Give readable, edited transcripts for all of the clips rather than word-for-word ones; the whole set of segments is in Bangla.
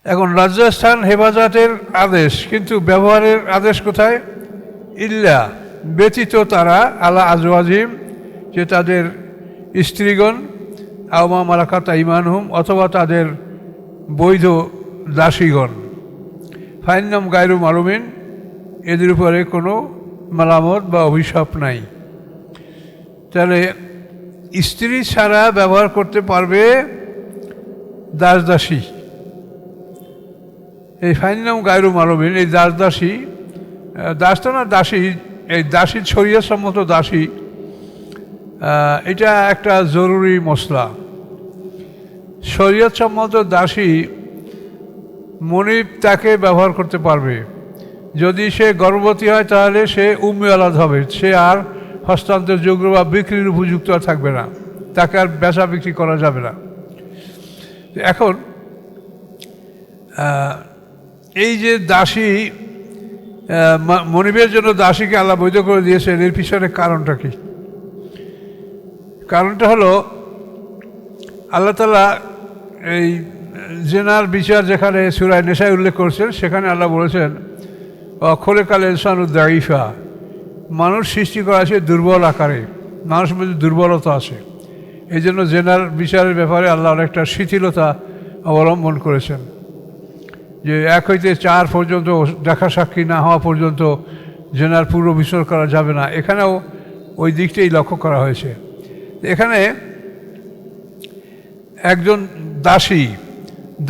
এখন লজ্জাস্থান হেফাজতের আদেশ, কিন্তু ব্যবহারের আদেশ কোথায়? ইল্লা ব্যতীত তারা আলা আজওয়াজিম, যে তাদের স্ত্রীগণ, আওমা মালাকাত আইমানহুম অথবা তাদের বৈধ দাসীগণ, ফাইন্নাম গায়রু মালুমিন, এদের উপরে কোনো মালামত বা অভিশাপ নাই। তাহলে স্ত্রী ছাড়া ব্যবহার করতে পারবে দাস দাসী। এই ফাইন্নাম গায়রু মালুমিন, এই দাস দাসী, দাস তো না দাসী, এই দাসী শরীয়তসম্মত দাসী, এটা একটা জরুরি মশলা। শরীয়তসম্মত দাসী মনিব তাকে ব্যবহার করতে পারবে। যদি সে গর্ভবতী হয় তাহলে সে উম্মে আলাদ হবে, সে আর হস্তান্তরযোগ্য বা বিক্রির উপযুক্ত আর থাকবে না, তাকে আর বেচা বিক্রি করা যাবে না। এখন এই যে দাসী, মনিবের জন্য দাসীকে আল্লাহ বৈধ করে দিয়েছেন, এর পিছনে কারণটা কি? কারণটা হলো আল্লাহ তাআলা এই জেনার বিচার যেখানে সূরা নিসায় উল্লেখ করছেন, সেখানে আল্লাহ বলেছেন খোলেকাল ইনসানু দাঈফা, মানুষ সৃষ্টি করা আছে দুর্বল আকারে, মানুষের মধ্যে দুর্বলতা আছে। এই জন্য জেনার বিচারের ব্যাপারে আল্লাহ অনেকটা শিথিলতা অবলম্বন করেছেন, যে 1 হইতে 4 পর্যন্ত দেখা সাক্ষী না হওয়া পর্যন্ত জেনার পূর্ব বিচার করা যাবে না। এখানেও ওই দিকটাই লক্ষ্য করা হয়েছে। এখানে একজন দাসী,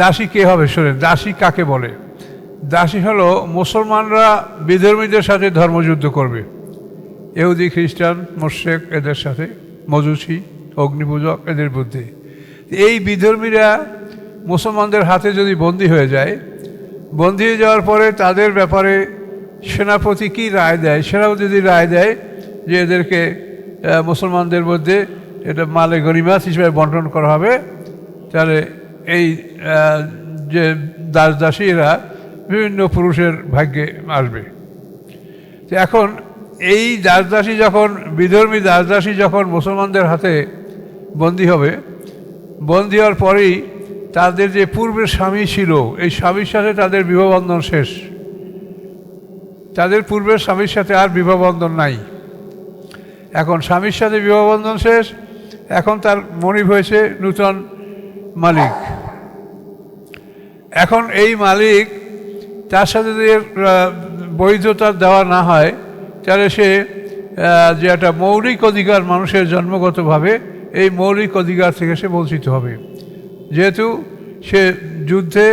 দাসী কে হবে শোনেন, দাসী কাকে বলে? দাসী হলো মুসলমানরা বিধর্মীদের সাথে ধর্মযুদ্ধ করবে, ইহুদি খ্রিস্টান মুশরিক এদের সাথে, মজুসী অগ্নিপূজক এদের মধ্যে। এই বিধর্মীরা মুসলমানদের হাতে যদি বন্দী হয়ে যায়, বন্দী হয়ে যাওয়ার পরে তাদের ব্যাপারে সেনাপতি কী রায় দেয়? সেনাপতি যদি রায় দেয় যে এদেরকে মুসলমানদের মধ্যে এটা মালে গনিমাত হিসেবে বন্টন করা হবে, তাহলে এই যে দাস দাসী এরা বিভিন্ন পুরুষের ভাগ্যে আসবে। তো এখন এই দাস দাসী যখন, বিধর্মী দাস দাসী যখন মুসলমানদের হাতে বন্দী হবে, বন্দী হওয়ার পরেই তাদের যে পূর্বের স্বামী ছিল, এই স্বামীর সাথে তাদের বিবাহবন্ধন শেষ। তাদের পূর্বের স্বামীর সাথে আর বিবাহবন্ধন নাই। এখন স্বামীর সাথে বিবাহবন্ধন শেষ, এখন তার মনিব হয়েছে নূতন মালিক। এখন এই মালিক তার সাথে যদি বৈধতা দেওয়া না হয়, তাহলে সে যে একটা মৌলিক অধিকার মানুষের জন্মগতভাবে, এই মৌলিক অধিকার থেকে সে বঞ্চিত হবে। যেহেতু সে যুদ্ধে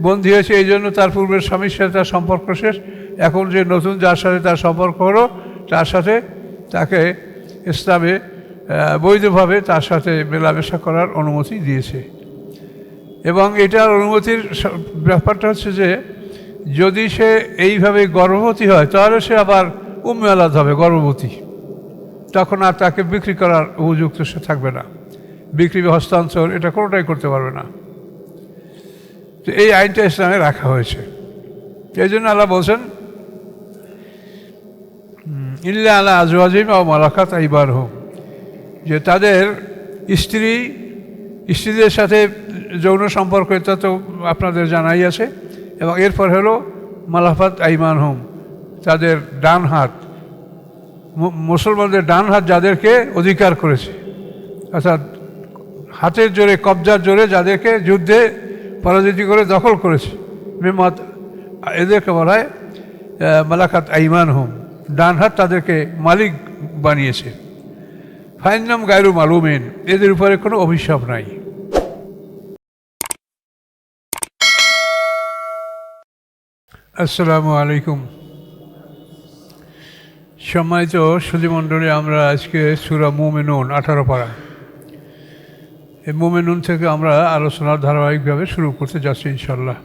বন্দী হয়েছে, এই জন্য তার পূর্বের স্বামীর সাথে তার সম্পর্ক শেষ। এখন যে নতুন যার সাথে তার সম্পর্ক হলো, তার সাথে তাকে ইসলামে বৈধভাবে তার সাথে মেলামেশা করার অনুমতি দিয়েছে। এবং এটার অনুমতির ব্যাপারটা হচ্ছে যে যদি সে এইভাবে গর্ভবতী হয়, তাহলে সে আবার উম্মে আলাদ হবে, গর্ভবতী, তখন আর তাকে বিক্রি করার উপযুক্ত সে থাকবে না। বিক্রি বা হস্তান্তর এটা কোনোটাই করতে পারবে না। তো এই আইনটা ইসলামে রাখা হয়েছে। এই জন্য আল্লাহ বলছেন ইল্লা আলা আজওয়াজিম আও মালাকাত আইমানুহুম, যে তাদের স্ত্রীদের সাথে যৌন সম্পর্ক, এটা তো আপনাদের জানাই আছে। এবং এরপর হলো মালাকাত আইমানুহুম, তাদের ডান হাত, মুসলমানদের ডান হাত যাদেরকে অধিকার করেছে, অর্থাৎ হাতের জোরে, কবজার জোরে যাদেরকে যুদ্ধে পরাজিত করে দখল করেছে, মেমত, এদেরকে বলা হয় মালাকাত আইমানুহুম, ডান হাত তাদেরকে মালিক বানিয়েছে। ফাইন্নাম গায়রু মালুমিন, এদের উপরে কোনো অভিশাপ নাই। আসসালামু আলাইকুম। সম্মানিত সুধীমণ্ডলী, আমরা আজকে সূরা মুমিনুন 18 পারা, এই মুমিনুন থেকে আমরা আলোচনার ধারাবাহিকভাবে শুরু করতে যাচ্ছি ইনশাআল্লাহ।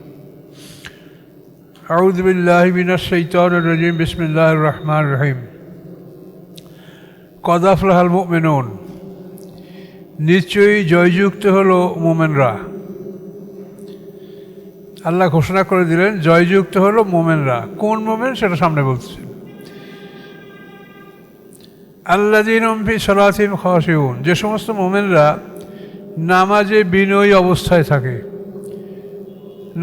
আউযু বিল্লাহি মিনাশ শাইতানির রাজিম, বিসমিল্লাহির রহমানির রহিম। কদ আফলাহাল মুমিনুন, নিশ্চয়ই জয়যুক্ত হলো মোমেনরা। আল্লাহ ঘোষণা করে দিলেন জয়যুক্ত হলো মোমেনরা। কোন মোমেন সেটা সামনে বলছেন। আল্লাযীনা হুম ফি সালাতিহিম খাশিউন, যে সমস্ত মোমেনরা নামাজে বিনয়ী অবস্থায় থাকে।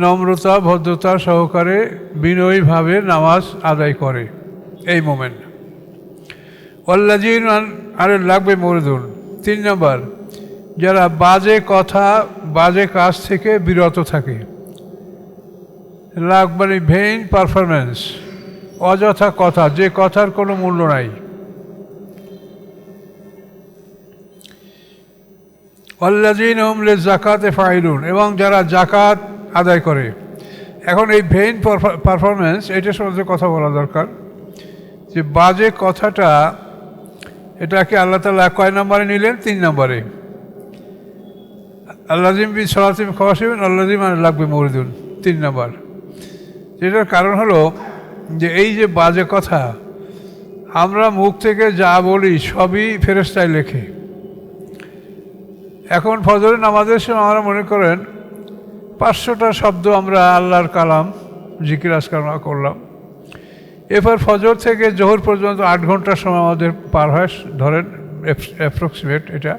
নম্রতা ভদ্রতা সহকারে বিনয়ীভাবে নামাজ আদায় করে। এই মোমেন্ট ওয়াল্লাযীন আরে লাগবে মরিদুন। 3 নম্বর, যারা বাজে কথা বাজে কাজ থেকে বিরত থাকে। লাগ মানে ভেইন পারফরমেন্স, অযথা কথা, যে কথার কোনো মূল্য নাই। ওয়াল্লাযীনা হুম লিযাকাতি ফাইলুন, এবং যারা জাকাত আদায় করে। এখন এই ভেইন পারফরমেন্স এটা সম্বন্ধে কথা বলা দরকার, যে বাজে কথাটা এটাকে আল্লাহ তাআলা কয় নম্বরে নিলেন? 3 নম্বরে। আল্লাযীম বি সালাতিম খাশিউন আল্লাযীম লাগবে মরিদুন, 3 নম্বর। যেটার কারণ হলো যে এই যে বাজে কথা আমরা মুখ থেকে যা বলি সবই ফেরেশতায় লেখে। এখন ফজরের নামাজের সময় আমরা মনে করেন 500টা শব্দ আমরা আল্লাহর কালাম জিকির আজকার করলাম, এরপর ফজর থেকে জোহর পর্যন্ত 8 ঘন্টার সময় আমাদের পার হয়, ধরেন অ্যাপ্রক্সিমেট এটা।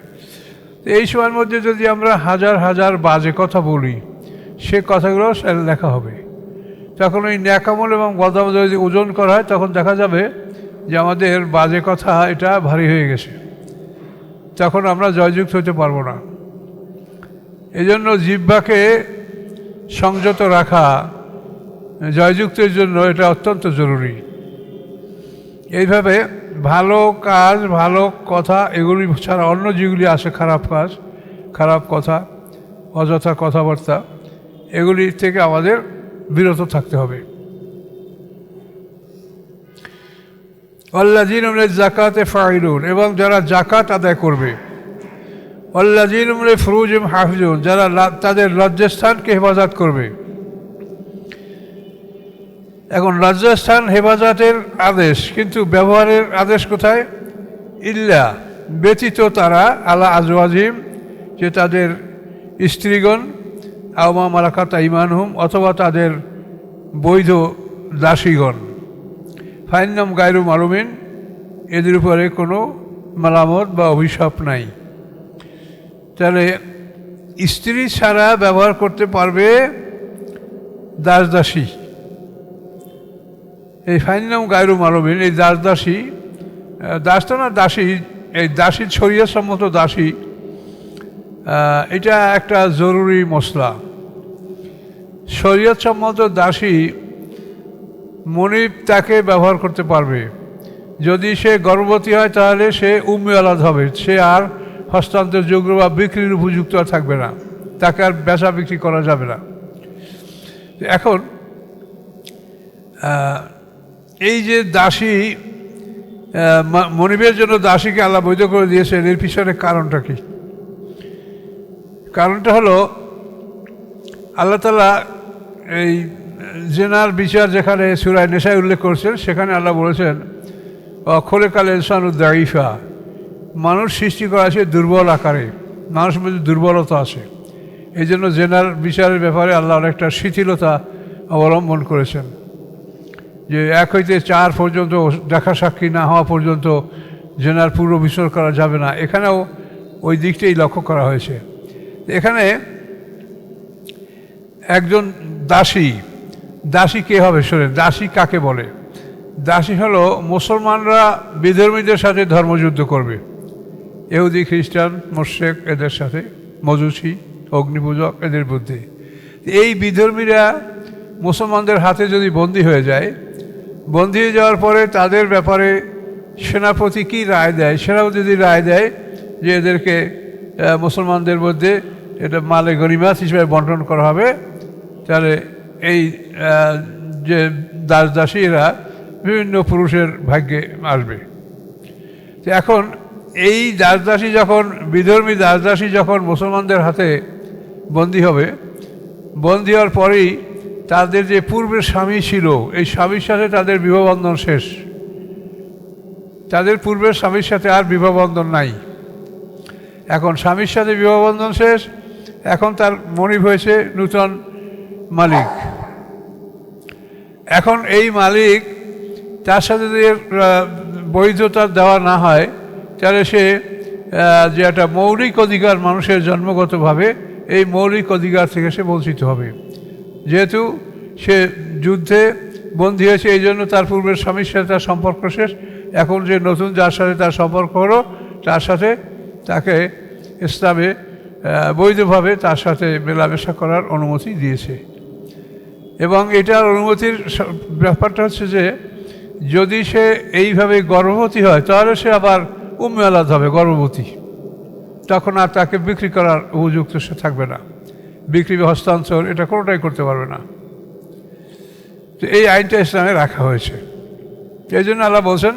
এই সময়ের মধ্যে যদি আমরা হাজার হাজার বাজে কথা বলি, সে কথাগুলো লেখা হবে। তখন ওই ন্যাকামল এবং বদামল যদি ওজন করা হয়, তখন দেখা যাবে যে আমাদের বাজে কথা এটা ভারী হয়ে গেছে, তখন আমরা জয়যুক্ত হতে পারবো না। এই জন্য জিহ্বাকে সংযত রাখা জয়যুক্তের জন্য এটা অত্যন্ত জরুরি। এইভাবে ভালো কাজ ভালো কথা এগুলি ছাড়া অন্য যেগুলি আছে খারাপ কাজ খারাপ কথা অযথা কথাবার্তা, এগুলি থেকে আমাদের বিরত থাকতে হবে। ওয়াল্লাযীনা হুম লিযাকাতি ফাইলুন, এবং যারা জাকাত আদায় করবে। ওয়াল্লাযীনা হুম লিফুরুজিহিম হাফিজুন, যারা তাদের লজ্জাস্থানকে হেফাজত করবে। এখন লজ্জাস্থান হেফাজতের আদেশ, কিন্তু ব্যবহারের আদেশ কোথায়? ইল্লা ব্যতীত তারা আলা আজওয়াজিহিম, যে তাদের স্ত্রীগণ, আও মা মালাকাত আইমানুহুম, অথবা তাদের বৈধ দাসীগণ। ফাইন্নাম গায়রু মালুমিন, এদের উপরে কোনো মালামত বা অভিশাপ নাই। তাহলে স্ত্রী ছাড়া ব্যবহার করতে পারবে দাস দাসী। এই ফাইন্নাম গায়রু মালুমিন, এই দাস দাসী, দাসটা না দাসী, এই দাসী শরীয়ত সম্মত দাসী, এটা একটা জরুরি মসলা। শরীয়ত সম্মত দাসী মনিব তাকে ব্যবহার করতে পারবে। যদি সে গর্ভবতী হয় তাহলে সে উম্মে আলাদ হবে, সে আর হস্তান্তরযোগ্য বা বিক্রির উপযুক্ত আর থাকবে না, তাকে আর বেচা বিক্রি করা যাবে না। এখন এই যে দাসী, মনিবের জন্য দাসীকে আল্লাহ বৈধ করে দিয়েছেন, এর পিছনে কারণটা কি? কারণটা হলো আল্লাহ তাআলা এই জেনার বিচার যেখানে সূরা নিসায় উল্লেখ করছেন, সেখানে আল্লাহ বলেছেন খোলেকাল ইনসানু দাঈফা, মানুষ সৃষ্টি করা আছে দুর্বল আকারে, মানুষের মধ্যে দুর্বলতা আছে। এই জন্য জেনার বিচারের ব্যাপারে আল্লাহ অনেকটা শিথিলতা অবলম্বন করেছেন, যে 1 হইতে 4 পর্যন্ত দেখা সাক্ষী না হওয়া পর্যন্ত জেনার পূর্ব বিচার করা যাবে না। এখানেও ওই দিকটাই লক্ষ্য করা হয়েছে। এখানে একজন দাসী, দাসী কে হবে শোনেন, দাসী কাকে বলে? দাসী হলো মুসলমানরা বিধর্মীদের সাথে ধর্মযুদ্ধ করবে, ইহুদি খ্রিস্টান মুশরিক এদের সাথে, মজুসি অগ্নিপূজক এদের মধ্যে। এই বিধর্মীরা মুসলমানদের হাতে যদি বন্দী হয়ে যায়, বন্দী হয়ে যাওয়ার পরে তাদের ব্যাপারে সেনাপতি কী রায় দেয়? সেনাপতি যদি রায় দেয় যে এদেরকে মুসলমানদের মধ্যে এটা মালে গনিমাত হিসেবে বন্টন করা হবে, তাহলে এই যে দাস দাসীরা বিভিন্ন পুরুষের ভাগ্যে আসবে। এখন এই দাস দাসী যখন, বিধর্মী দাস দাসী যখন মুসলমানদের হাতে বন্দী হবে, বন্দী হওয়ার পরেই তাদের যে পূর্বের স্বামী ছিল, এই স্বামীর সাথে তাদের বিবাহবন্ধন শেষ। তাদের পূর্বের স্বামীর সাথে আর বিবাহবন্ধন নাই। এখন স্বামীর সাথে বিবাহবন্ধন শেষ, এখন তার মনিব হয়েছে নূতন মালিক। এখন এই মালিক তার সাথে যদি বৈধতা দেওয়া না হয়, তাহলে সে যে একটা মৌলিক অধিকার মানুষের জন্মগতভাবে, এই মৌলিক অধিকার থেকে সে বঞ্চিত হবে। যেহেতু সে যুদ্ধে বন্দী হয়েছে, এই জন্য তার পূর্বের স্বামীর সাথে তার সম্পর্ক শেষ। এখন যে নতুন যার সাথে তার সম্পর্ক হলো, তার সাথে তাকে ইসলামে বৈধভাবে তার সাথে মেলামেশা করার অনুমতি দিয়েছে। এবং এটার অনুমতির ব্যাপারটা হচ্ছে যে যদি সে এইভাবে গর্ভবতী হয় তাহলে সে আবার উম্মে হবে, গর্ভবতী, তখন আর তাকে বিক্রি করার উপযুক্ত সে থাকবে না। বিক্রি বা হস্তান্তর এটা কোনোটাই করতে পারবে না। তো এই আইনটা ইসলামে রাখা হয়েছে। এই জন্য আল্লাহ বলছেন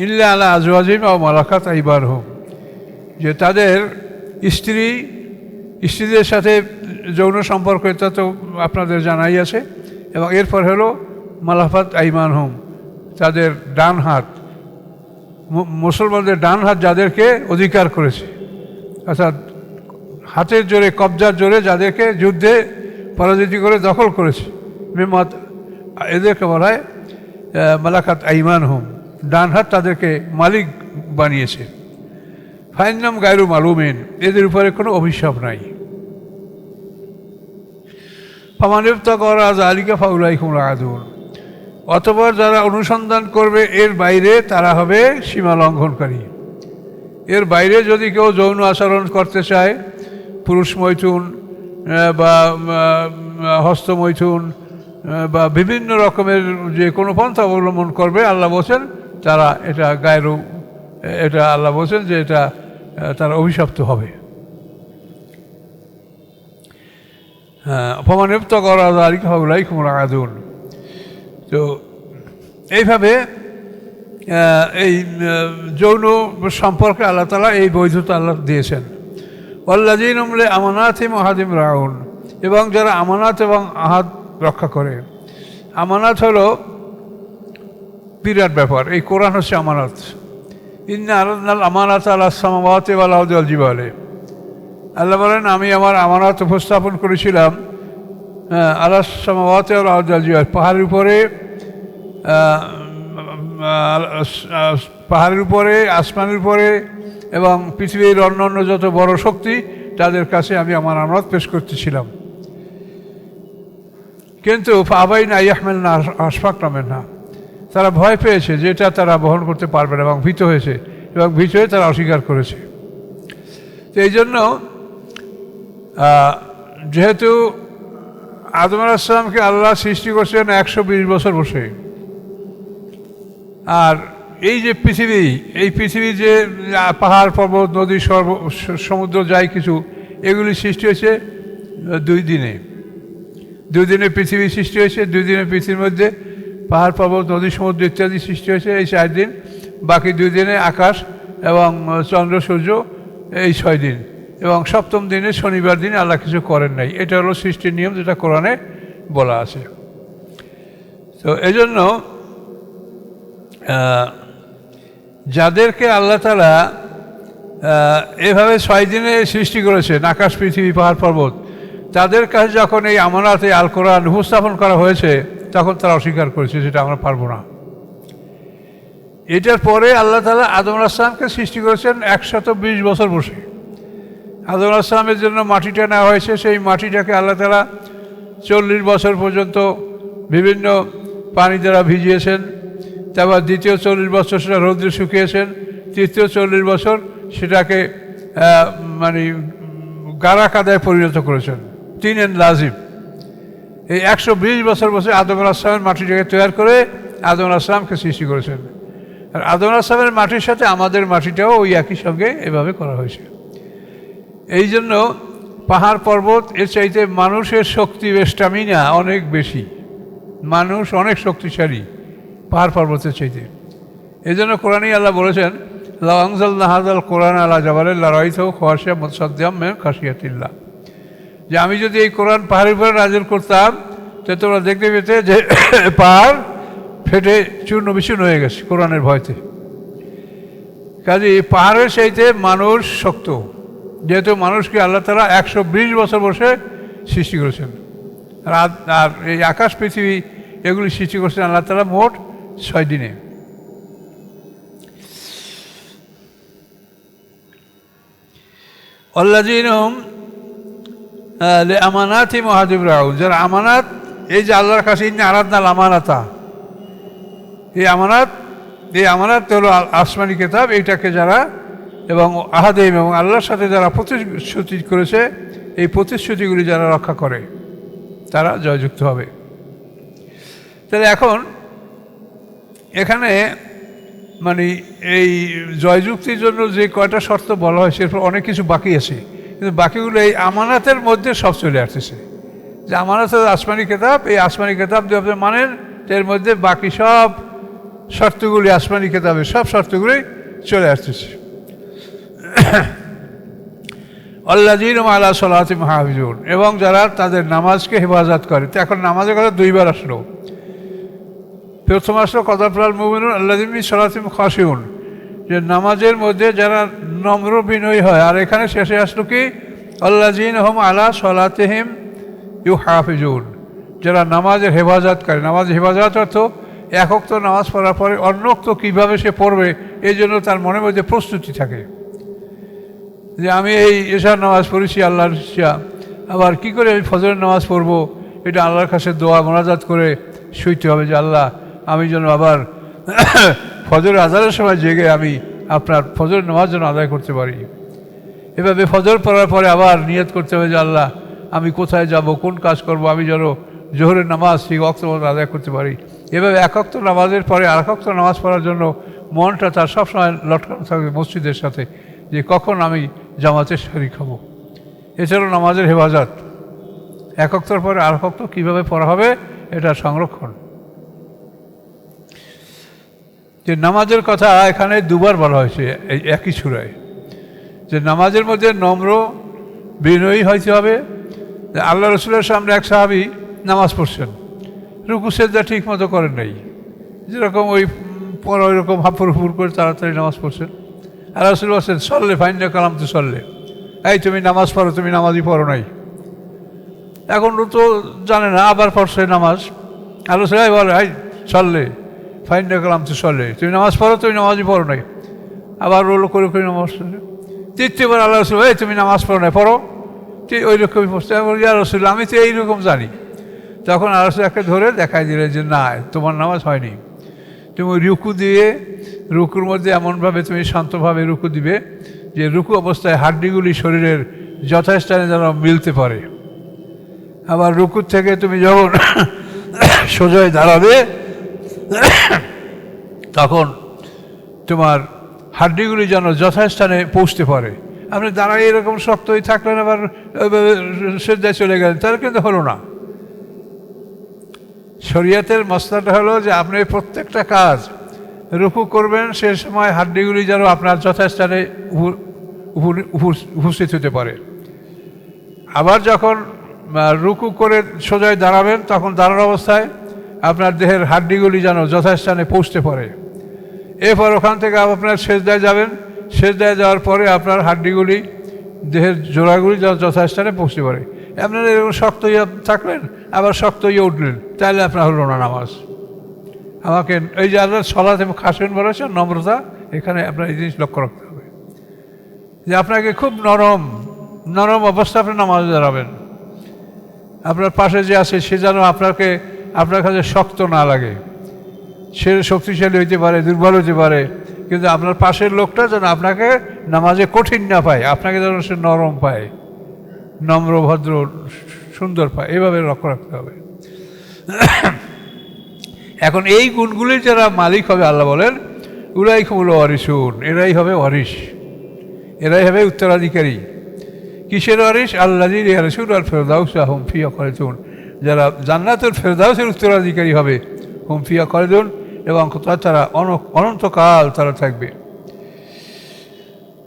ইল্লা আলা আজওয়াজিম ও মালাকাত আইমানুহুম, যে তাদের স্ত্রীদের সাথে যৌন সম্পর্ক, এটা তো আপনাদের জানাই আছে। এবং এরপর হলো মালাকাত আইমানুহুম, তাদের ডান হাত, মুসলমানদের ডান হাত যাদেরকে অধিকার করেছে, অর্থাৎ হাতের জোরে, কবজার জোরে যাদেরকে যুদ্ধে পরাজিত করে দখল করেছে, মেমাত, এদেরকে বলা হয় মালাকাত আইমানুহুম, ডান হাত তাদেরকে মালিক বানিয়েছে। ফাইন্নাম গায়রু মালুমিন, এদের উপরে কোনো অভিশাপ নাই। ফামানিফতা করা যালিকা ফাউলাইকুম আদুন, অতঃপর যারা অনুসন্ধান করবে এর বাইরে তারা হবে সীমা লঙ্ঘনকারী। এর বাইরে যদি কেউ যৌন আচরণ করতে চায়, পুরুষ মৈথুন বা হস্তমৈথুন বা বিভিন্ন রকমের যে কোনো পন্থা অবলম্বন করবে, আল্লাহ বলছেন তারা এটা গায়রু, এটা আল্লাহ বলছেন যে এটা তারা অভিশপ্ত হবে। ফমানিফতা করা যালিকা ফাউলাইকুম আদুন। তো এইভাবে এই যৌন সম্পর্কে আল্লাহ তাআলা এই বৈধতা আল্লাহ দিয়েছেন। ওয়াল্লাযীনা হুম লিআমানাতিহিম ওয়া আহাদিহিম রাউন, এবং যারা আমানাত এবং আহাদ রক্ষা করে। আমানাত হলো বিরাট ব্যাপার, এই কোরআন হচ্ছে আমানাত। ইন্না আরাদনাল আমানাতা আলাস সামাওয়াতি ওয়াল আরদি ওয়াল জিবালি, আল্লাহ বলেন আমি আমার আমানত উপস্থাপন করেছিলাম আলাস সামাওয়াতি ওয়াল আরদি ওয়াল জিবালি, পাহাড়ের উপরে, আসমানের উপরে এবং পৃথিবীর অন্যান্য যত বড় শক্তি তাদের কাছে আমি আমার আমানত পেশ করতেছিলাম। কিন্তু আবাইনা আইয়াহমিলনা আশফাকনা মিনহা, তারা ভয় পেয়েছে যেটা তারা বহন করতে পারবে না, এবং ভীত হয়েছে, এবং ভীত হয়ে তারা অস্বীকার করেছে। তো এই জন্য যেহেতু আদম আলাইহিস সালামকে আল্লাহ সৃষ্টি করছেন 120 বছর বসে, আর এই যে পৃথিবী, এই পৃথিবী যে পাহাড় পর্বত নদী সমুদ্র যাই কিছু, এগুলি সৃষ্টি হয়েছে 2 দিনে। 2 দিনে পৃথিবী সৃষ্টি হয়েছে, 2 দিনে পৃথিবীর মধ্যে পাহাড় পর্বত নদী সমুদ্র ইত্যাদি সৃষ্টি হয়েছে এই 4 দিন, বাকি 2 দিনে আকাশ এবং চন্দ্র সূর্য এই 6 দিন, এবং 7ম দিনে শনিবার দিন আল্লাহ কিছু করেন নাই। এটা হলো সৃষ্টির নিয়ম, যেটা কোরআনে বলা আছে। তো এজন্য যাদেরকে আল্লাহ তাআলা এভাবে 6 দিনে সৃষ্টি করেছেন আকাশ পৃথিবী পাহাড় পর্বত, তাদের কাছে যখন এই আমানাতে আল কোরআন উপস্থাপন করা হয়েছে তখন তারা অস্বীকার করেছে, সেটা আমরা পারবো না। এটার পরে আল্লাহ তাআলা আদম আলাইহিস সালামকে সৃষ্টি করেছেন 120 বছর বসে। আদম আলাইহিস সালামের জন্য মাটিটা নেওয়া হয়েছে, সেই মাটিটাকে আল্লাহ তাআলা 40 বছর পর্যন্ত বিভিন্ন পানি দ্বারা ভিজিয়েছেন, তারপর দ্বিতীয় 40 বছর সেটা রৌদ্রে শুকিয়েছেন, তৃতীয় 40 বছর সেটাকে মানে গাড়া কাদায় পরিণত করেছেন, 3 লাজিম। এই 120 বছর বসে আদম আলাইহিস সালামের মাটিটাকে তৈরি করে আদম আলাইহিস সালামকে সৃষ্টি করেছেন। আর আদম আলাইহিস সালামের মাটির সাথে আমাদের মাটিটাও ওই একই সঙ্গে এভাবে করা হয়েছে। এই জন্য পাহাড় পর্বত এর চাইতে মানুষের শক্তি, স্ট্যামিনা অনেক বেশি, মানুষ অনেক শক্তিশালী পাহাড় পর্বতের চাইতে। এই জন্য কোরআনেই আল্লাহ বলেছেন লাউ আনজালনা হাযাল কোরআন আলা জাবালিন লারাআইতাহু খাশিআম মুতাসাদ্দিআম মিন খাশিয়াতিল্লাহ, যে আমি যদি এই কোরআন পাহাড়ের উপরে নাযিল করতাম তো তোমরা দেখতে পেতে যে পাহাড় ফেটে চূর্ণ বিচূর্ণ হয়ে গেছে কোরআনের ভয়তে। কাজে পাহাড়ের চাইতে মানুষ শক্ত, যেহেতু মানুষকে আল্লাহ তাআলা 120 বছর বসে সৃষ্টি করেছেন। আর এই আকাশ পৃথিবী এগুলি সৃষ্টি করছেন আল্লাহ তাআলা মোট 6 দিনে। আল্লাযীনা হুম আমানাতি মহাদিব রাউন, যারা আমানাত, এই যে আল্লাহর কাছে ইন্নি আরাধনাল আমানাতা, এই আমানাত হলো আসমানি কিতাব, এইটাকে যারা এবং আহাদেম এবং আল্লাহর সাথে যারা প্রতিশ্রুতি করেছে, এই প্রতিশ্রুতিগুলি যারা রক্ষা করে তারা জয়যুক্ত হবে। তাহলে এখন এখানে মানে এই জয়যুক্তির জন্য যে কয়টা শর্ত বলা হয় সেরপর অনেক কিছু বাকি আছে, কিন্তু বাকিগুলো এই আমানাতের মধ্যে সব চলে আসতেছে। যে আমানত আসমানি কিতাব, এই আসমানি কিতাব যদি আপনি মানেন, এর মধ্যে বাকি সব শর্তগুলি আসমানি কিতাবের সব শর্তগুলি চলে আসতেছে। আল্লাযীনা আলা সালাতিহিম হাফিজুন, এবং যারা তাদের নামাজকে হেফাজত করে। তো এখন নামাজের কথা দুইবার আসলো। প্রথম আসলো কদাফলাল মুমিনুন আল্লাযীনা ফি সালাতিহিম খাশিউন, যে নামাজের মধ্যে যারা নম্র বিনয়ী হয়। আর এখানে শেষে আসলো কি আল্লাযীনা হুম আলা সালাতিহিম ইউহাফিজুন, যারা নামাজের হেফাজত করে। নামাজের হেফাজত অর্থ এক ওয়াক্ত নামাজ পড়ার পরে অন্য ওয়াক্ত কীভাবে সে পড়বে, এই জন্য তার মনের মধ্যে প্রস্তুতি থাকে যে আমি এই এশার নামাজ পড়েছি আল্লাহর ইচ্ছা, আবার কি করে আমি ফজরের নামাজ পড়বো, এটা আল্লাহর কাছে দোয়া মোনাজাত করে শুইতে হবে যে আল্লাহ আমি যেন আবার ফজরের আজানের সময় জেগে আমি আপনার ফজরের নামাজ যেন আদায় করতে পারি। এভাবে ফজর পড়ার পরে আবার নিয়ত করতে হবে যে আল্লাহ আমি কোথায় যাব, কোন কাজ করব, আমি যেন জোহরের নামাজ ঠিক ওয়াক্ত মতো আদায় করতে পারি। এভাবে এক ওয়াক্ত নামাজের পরে আর এক ওয়াক্ত নামাজ পড়ার জন্য মনটা তার সবসময় লটকানো থাকবে মসজিদের সাথে, যে কখন আমি জামাতের শরীক হব। এছাড়াও নামাজের হেফাজত, এক ওয়াক্তের পরে আর এক ওয়াক্ত কীভাবে পড়া হবে এটা সংরক্ষণ। যে নামাজের কথা এখানে দুবার বলা হয়েছে এই একই সূরায়, যে নামাজের মধ্যে নম্র বিনয়ী হইতে হবে। আল্লাহ রসুলের সামনে এক সাহাবী নামাজ পড়ছেন, রুকু সেজদা ঠিক মতো করেন নাই, যেরকম ওই পর ওই রকম হাফুর হুফুর করে তাড়াতাড়ি নামাজ পড়ছেন। আর রসুল বলছেন সল্লে ফাইন্ডা কালাম তো সল্লে, এই তুমি নামাজ পড়ো, তুমি নামাজই পড়ো নাই। এখন ও তো জানে না, আবার পড়ছে নামাজ। আর রসুল বলে এই সল্লে ফাইন্ডা কালাম তো সল্লে, তুমি নামাজ পড়ো, তুমি নামাজই পড়ো নাই। আবার রোলো করে করে নামাজ পড়ে। তৃতীয়বার আল্লাহ রসুল এই তুমি নামাজ পড়ো নাই, পড়ো। ওই রকমই পড়ছে। ইয়া রসুল আমি তো এইরকম জানি। তখন আল্লাহ রসুল একটা ধরে দেখাই দিলেন যে না, তোমার নামাজ হয়নি। তুমি রুকু দিয়ে রুকুর মধ্যে এমনভাবে তুমি শান্তভাবে রুকু দিবে যে রুকু অবস্থায় হাড্ডিগুলি শরীরের যথাস্থানে যেন মিলতে পারে। আবার রুকুর থেকে তুমি যখন সোজায় দাঁড়াবে তখন তোমার হাড্ডিগুলি যেন যথাস্থানে পৌঁছতে পারে। আপনি দাঁড়ায় এরকম শক্তই থাকলেন, আবার সেজদায় চলে গেলেন, তাহলে কিন্তু হলো না। শরীয়তের মসলাটা হলো যে আপনি প্রত্যেকটা কাজ রুকু করবেন, সে সময় হাড্ডিগুলি যেন আপনার যথাস্থানে উপস্থিত হতে পারে। আবার যখন রুকু করে সোজায় দাঁড়াবেন, তখন দাঁড়ানোর অবস্থায় আপনার দেহের হাড্ডিগুলি যেন যথাস্থানে পৌঁছতে পারে। এরপর ওখান থেকে আপনার সেজদায় যাবেন, সেজদায় যাওয়ার পরে আপনার হাড্ডিগুলি দেহের জোড়াগুলি যেন যথাস্থানে পৌঁছতে পারে। আপনার এরকম শক্ত ইয়ে থাকলেন, আবার শক্ত ইয়ে উঠলেন, তাহলে আপনার হলো না নামাজ। আমাকে এই যে আল্লাহ সলাত এবং খাসেন বলেছেন নম্রতা, এখানে আপনার এই জিনিস লক্ষ্য রাখতে হবে যে আপনাকে খুব নরম নরম অবস্থা আপনি নামাজে দাঁড়াবেন। আপনার পাশে যে আছে সে যেন আপনার কাছে শক্ত না লাগে। সে শক্তিশালী হইতে পারে, দুর্বল হইতে পারে, কিন্তু আপনার পাশের লোকটা যেন আপনাকে নামাজে কঠিন না পায়, আপনাকে যেন সে নরম পায়, নম্র ভদ্র সুন্দর পায়, এইভাবে লক্ষ্য রাখতে হবে। এখন এই গুণগুলির যারা মালিক হবে আল্লাহ বলেন উলাইকুমুল ওয়ারিসুন, এরাই হবে ওয়ারিস, এরাই হবে উত্তরাধিকারী। কিসের ওয়ারিস? আল্লাযীনা ইয়ারসুনা আল ফিরদাউসা হুম ফিহা খালিদুন, যারা জান্নাতুল ফিরদাউসের উত্তরাধিকারী হবে। হুম ফিহা খালিদুন, এবং তারা অনন্তকাল তারা থাকবে।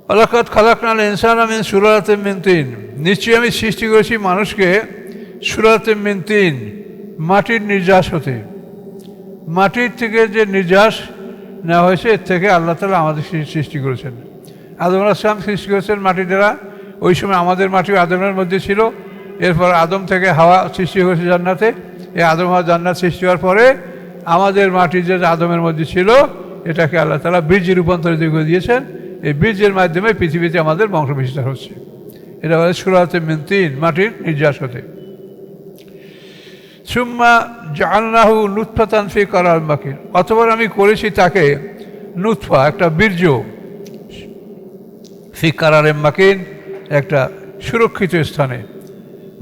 ওয়ালাকাদ খালাকনাল ইনসানা মিন সুলালাতিন মিন তিন, নিশ্চয়ই আমি সৃষ্টি করেছি মানুষকে সুলালাতিন মিন তিন, মাটির নির্যাস হতে। মাটির থেকে যে নির্যাস নেওয়া হয়েছে, এর থেকে আল্লাহ তাআলা আমাদের সৃষ্টি করেছেন। আদম আলাইহিস সালাম সৃষ্টি করেছেন মাটি দ্বারা। ওই সময় আমাদের মাটি আদমের মধ্যে ছিল। এরপর আদম থেকে হাওয়া সৃষ্টি হয়েছে জান্নাতে। এই আদম হাওয়া জান্নাত সৃষ্টি হওয়ার পরে আমাদের মাটি যে আদমের মধ্যে ছিল, এটাকে আল্লাহ তাআলা বীজে রূপান্তরিত করে দিয়েছেন। এই বীজের মাধ্যমে পৃথিবীতে আমাদের বংশ বিস্তার হচ্ছে। এটা বলে সুরাতে মিন তিন, মাটির নির্যাস হতে। সুম্মা জাআলনাহু নুতফাতান ফি কারারিন মাকিন, অতঃপর আমি করেছি তাকে নুতফা, একটা বীর্য, ফি কারারিন মাকিন, একটা সুরক্ষিত স্থানে,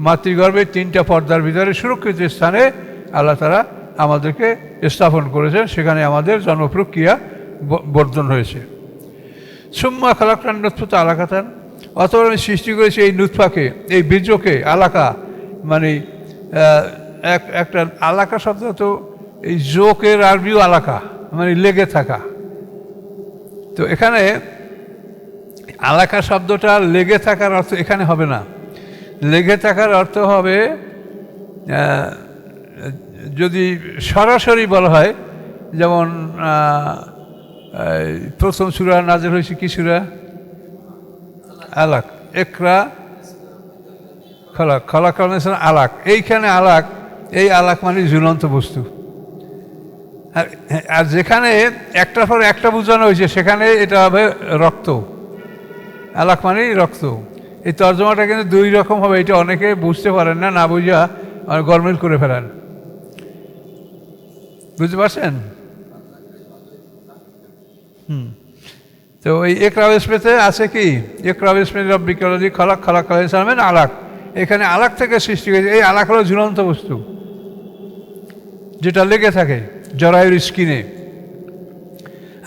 মাতৃগর্ভে 3টা পর্দার ভিতরে সুরক্ষিত স্থানে আল্লাহ তাআলা আমাদেরকে স্থাপন করেছেন, সেখানে আমাদের জন্ম প্রক্রিয়া বর্ধন হয়েছে। সুম্মা খালাকনান নুতফাতা আলাকাতান, অতঃপর আমি সৃষ্টি করেছি এই নুতফাকে, এই বীর্যকে, আলাকা মানে একটা আলাকা শব্দ তো এই জোকের আরবিও আলাকা মানে লেগে থাকা। তো এখানে আলাকা শব্দটা লেগে থাকার অর্থ এখানে হবে না। লেগে থাকার অর্থ হবে, যদি সরাসরি বলা হয়, যেমন প্রথম সূরা নাযিল হয়েছে কি সূরা? আলাক, ইকরা খালাক, খালাকাল ইনসান আলাক। এইখানে আলাক, এই আলাক মানে ঝুলন্ত বস্তু। আর যেখানে একটার পর একটা বোঝানো হয়েছে সেখানে এটা হবে রক্ত। আলাক মানে রক্ত। এই তর্জমাটা কিন্তু 2 রকম হবে, এটা অনেকে বুঝতে পারেন না, না বুঝা গরমিল করে ফেলেন। বুঝতে পারছেন? তো এই ইকরা বিসমিতে আছে কি, ইকরা বিসমি রাব্বিকাল লাযী খালাক, খালাকাল ইনসানা মিন আলাক। এখানে আলাক থেকে সৃষ্টি হয়েছে। এই আলাক হলো ঝুলন্ত বস্তু, যেটা লেগে থাকে জরায়ুর স্কিনে।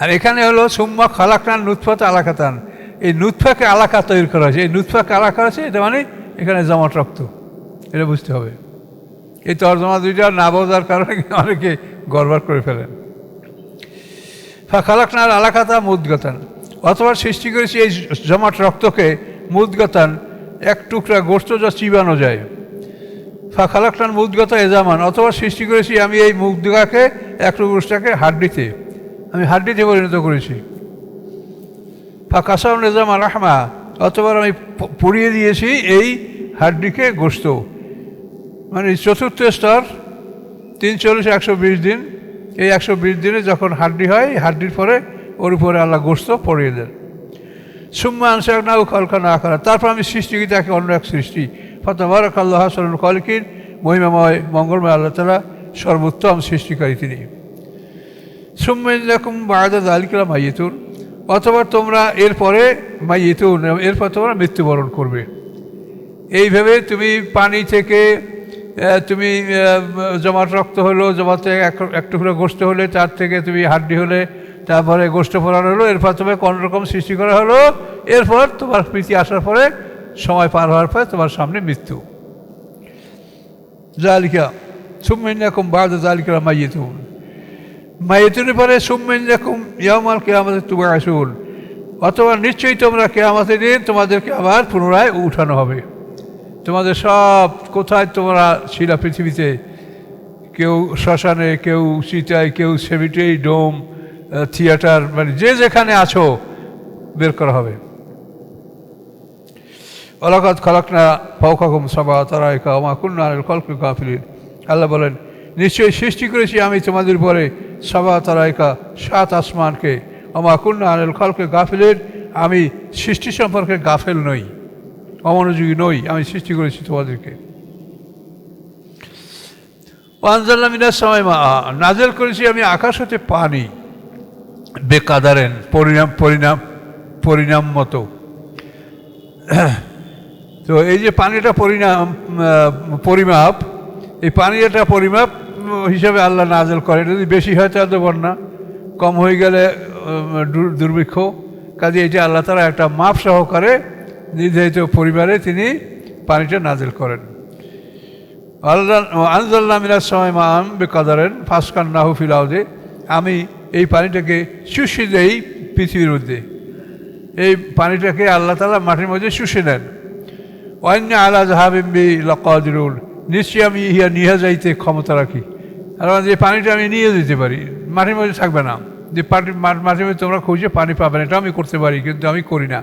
আর এখানে হলো সুম্মা খালাকনান নুতফাতা আলাকাতান, এই নুতফাকে আলাকা তৈরি করা হয়েছে। এই নুতফাকে আলাকা আছে, এটা মানে এখানে জমাট রক্ত, এটা বুঝতে হবে। এই তর্জমা দুইটা না বোঝার কারণে অনেকে গড়বড় করে ফেলেন। ফাখালাকনাল আলাকাতা মুদগাতান, অথবা সৃষ্টি করেছি এই জমাট রক্তকে মুদগাতান, এক টুকরা গোস্ত যা চিবানো যায়। ফাখালাকনাল মুদগাতা এজামান, অথবা সৃষ্টি করেছি আমি এই মুদগাকে, এক টুকরাকে হাড্ডিতে, আমি হাড্ডিতে পরিণত করেছি। ফাকাসাম নেজাম আলাহমা, অথবা আমি পুড়িয়ে দিয়েছি এই হাড্ডিকে গোস্ত। মানে চতুর্থ স্তর, 340-120 দিন। এই 120 দিনে যখন হাড্ডি হয়, হাড্ডির পরে ওর উপরে আল্লাহ গোস্ত পড়িয়ে দেন। সুম্মা আনশাকনাহু খালকান আখার, তারপর আমি সৃষ্টি করি তাকে অন্য এক সৃষ্টি। ফাতাবারাকাল্লাহু আহসানুল খালিকিন, মহিমাময় মঙ্গলময় আল্লাহ তাআলা সর্বোত্তম সৃষ্টিকারী তিনি। সুম্মা ইন্নাকুম বা'দা যালিকা মাইয়িতুন, অথবা তোমরা এরপরে মাইয়িতুন, এরপর তোমরা মৃত্যুবরণ করবে। এইভাবে তুমি পানি থেকে তুমি জমাট রক্ত হলো, জমাতে এক টুকরো গোস্ত হলে, তার থেকে তুমি হাড্ডি হলে, তারপরে গোস্ত ফোরানো হলো, এরপর তোমার কোন রকম সৃষ্টি করা হলো, এরপর তোমার প্রীতি আসার পরে, সময় পার হওয়ার পরে তোমার সামনে মৃত্যু। যালিকা সুম্মা ইন্নাকুম বা'দা যালিকা মাইয়িতুন, মাইয়িতুনের পরে সুম্মা ইন্নাকুম ইয়াওমাল কিয়ামাতি তুবআসুন, অথবা নিশ্চয়ই তোমরা কিয়ামতের দিন তোমাদেরকে আবার পুনরায় উঠানো হবে। তোমাদের সব কোথায় তোমরা ছিলা পৃথিবীতে, কেউ শ্মশানে, কেউ চিতায়, কেউ সেমিটেরি, ডোম, থিয়েটার, মানে যে যেখানে আছো বের করা হবে। ওয়ালাকাদ খালাকনা ফাওকাকুম সাবআ তারাইকা ওয়া মা কুন্না আনিল খালকি গাফিলিন, আল্লাহ বলেন নিশ্চয়ই সৃষ্টি করেছি আমি তোমাদের উপরে সাবআ তারাইকা, 7 আসমানকে, ওয়া মা কুন্না আনিল খালকি গাফিলিন, আমি সৃষ্টি সম্পর্কে গাফেল নই, অমনোযোগী নই, আমি সৃষ্টি করেছি তোমাদেরকে। ওয়ানজালনা মিনাস সামাই মা, নাজেল করেছি আমি আকাশ হতে পানি, বেকাদারেন, পরিণাম মতো। তো এই যে পানিটা পরিমাপ, এই পানিটা পরিমাপ হিসাবে আল্লাহ নাজেল করে। যদি বেশি হয় তাহলে বন্যা, কম হয়ে গেলে দুর্ভিক্ষ। কাজে এটা আল্লাহ তাআলা একটা মাপ সহকারে নির্ধারিত পরিবারে তিনি পানিটা নাজেল করেন। আনজালনা মিনাস সামাই মাআন বিকাদারিন ফাসকান্নাহু ফিল আরদি, আমি এই পানিটাকে শুষে দেই পৃথিবীর মধ্যে। এই পানিটাকে আল্লাহ তাআলা মাটির মধ্যে শুষে নেন। ওয়া ইন্না আলা যাহাবিন বিহি লাকাদিরুন, নিশ্চয়ই আমি ইহা নিয়ে যাইতে ক্ষমতা রাখি। আর যে পানিটা আমি নিয়ে যেতে পারি, মাটির মধ্যে থাকবে না, যে মাটির মধ্যে তোমরা খুঁজে পানি পাবে না, এটা আমি করতে পারি, কিন্তু আমি করি না।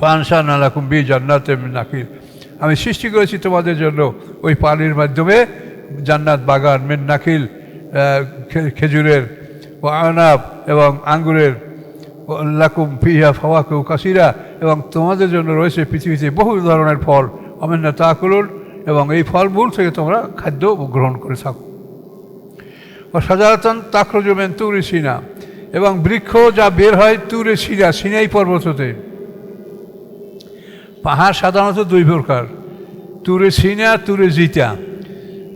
ফানশা'না লাকুম বিহি জান্নাতিন মিন নাখিল, আমি সৃষ্টি করেছি তোমাদের জন্য ওই পানির মাধ্যমে জান্নাত বাগান, মিন নাখিল খেজুরের, ও আনাব এবং আঙ্গুরের, লাকুম ফিহা ফাওয়াকিহু কাসীরা, এবং তোমাদের জন্য রয়েছে পৃথিবীতে বহু ধরনের ফল, অমিন্না তাকুলুন, এবং এই ফলমূল থেকে তোমরা খাদ্য গ্রহণ করে থাকো। ও সাজারাতান তাখরুজু মিন তুরি সিনা, এবং বৃক্ষ যা বের হয় তুরে সিনা, সিনাই পর্বত হতে। পাহাড় সাধারণত দুই প্রকার, তুরে সিনা, তুরে জিতা।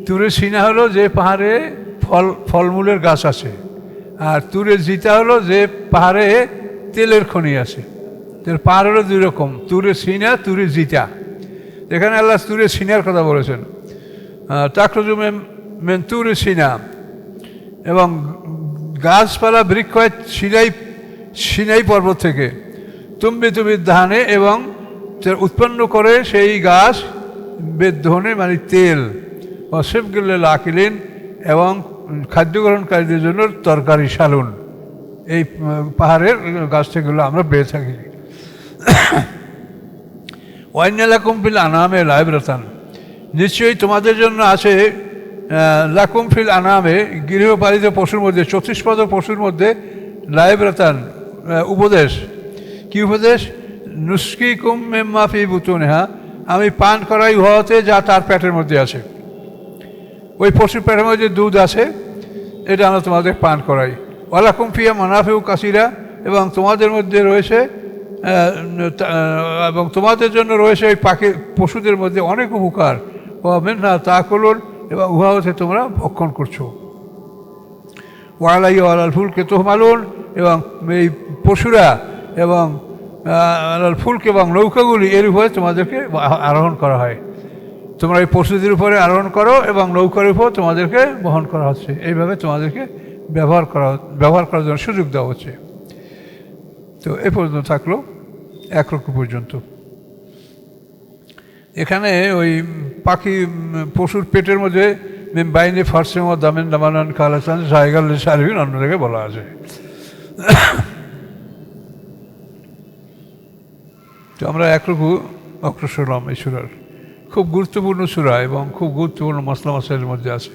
তুরে সিনা হলো যে পাহাড়ে ফলমূলের গাছ আছে, আর তুরে জিতা হলো যে পাহাড়ে তেলের খনি আছে। পাহাড় হলো দুই রকম, তুরে সিনা, তুরে জিতা। এখানে আল্লাহ তুরে সিনার কথা বলেছেন, তাখরুজু মিন তুরে সিনা, এবং গাছপালা বৃক্ষ হয় সিনাই পর্বত থেকে। তুমি ধানে, এবং উৎপন্ন করে সেই গাছ বেদধনে মানে তেল, অসিফগুল্লিল আকিলিন, এবং খাদ্য গ্রহণকারীদের জন্য তরকারি সালুন। এই পাহাড়ের গাছ থেকেগুলো আমরা পেয়ে থাকি। ওয়াইনালাকুম ফিল আনামে লাইব্রাতান, নিশ্চয়ই তোমাদের জন্য আছে লাকুম ফিল আনামে, গৃহপালিত পশুর মধ্যে, চতুষ্পদ পশুর মধ্যে, লাইব্রাতান উপদেশ। কি উপদেশ? নুস্কিকুম মিম্মা ফি বুতুনিহা, আমি পান করাই উহাতে যা তার পেটের মধ্যে আছে। ওই পশুর পেটের মধ্যে দুধ আছে, এটা আমরা তোমাদের পান করাই। ওয়ালাকুম ফিহা মানাফিউ কাসীরা, এবং তোমাদের মধ্যে রয়েছে এবং তোমাদের জন্য রয়েছে ওই পশুদের মধ্যে অনেক উপকার। ও মিনহা তাকুলুন, এবং উহা হতে তোমরা ভক্ষণ করছো। ওয়ালাইয়া ওয়ালাল ফুলকে তুহমালুন, এবং এই পশুরা এবং আলাল ফুলক এবং নৌকাগুলি এর উপরে তোমাদেরকে আরোহণ করা হয়। তোমরা এই পশুদের উপরে আরোহণ করো এবং নৌকার উপর তোমাদেরকে বহন করা হচ্ছে। এইভাবে তোমাদেরকে ব্যবহার করার জন্য সুযোগ দেওয়া হচ্ছে। তো এ পর্যন্ত থাকলো 1 রকম পর্যন্ত। এখানে ওই পশুর পেটের মধ্যে বাইনে ফার্সেম দামেন দামানান খালাসান জায়গাল সার্ভিন অন্য জায়গায় বলা আছে। তো আমরা 1 রকম অগ্রসর হলাম এই সূরার। খুব গুরুত্বপূর্ণ সূরা এবং খুব গুরুত্বপূর্ণ মাসলা মাসাইলের মধ্যে আছে।